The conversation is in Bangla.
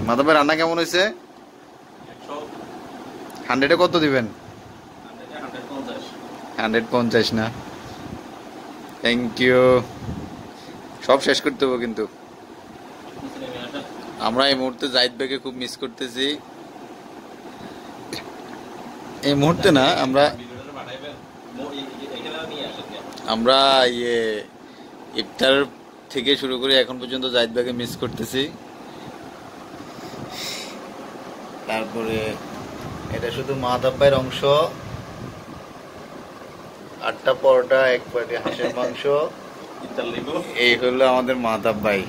মাধব ভাই রান্না কেমন হয়েছে? 100-এ কত দিবেন? 150 না? Thank you. সব শেষ করতে হবে কিন্তু। আমরা এই মুহূর্তে জাহিদ ভাইকে খুব মিস করতেছি। এই মুহূর্তে না, আমরা ইফতার থেকে শুরু করে এখন পর্যন্ত জাহিদ ভাইকে মিস করতেছি। তারপরে এটা শুধু মাধব ভাইয়ের অংশ। 8টা পরোটা, 1 প্লেট হাঁসের মাংস, এই হলো আমাদের মাধব ভাই।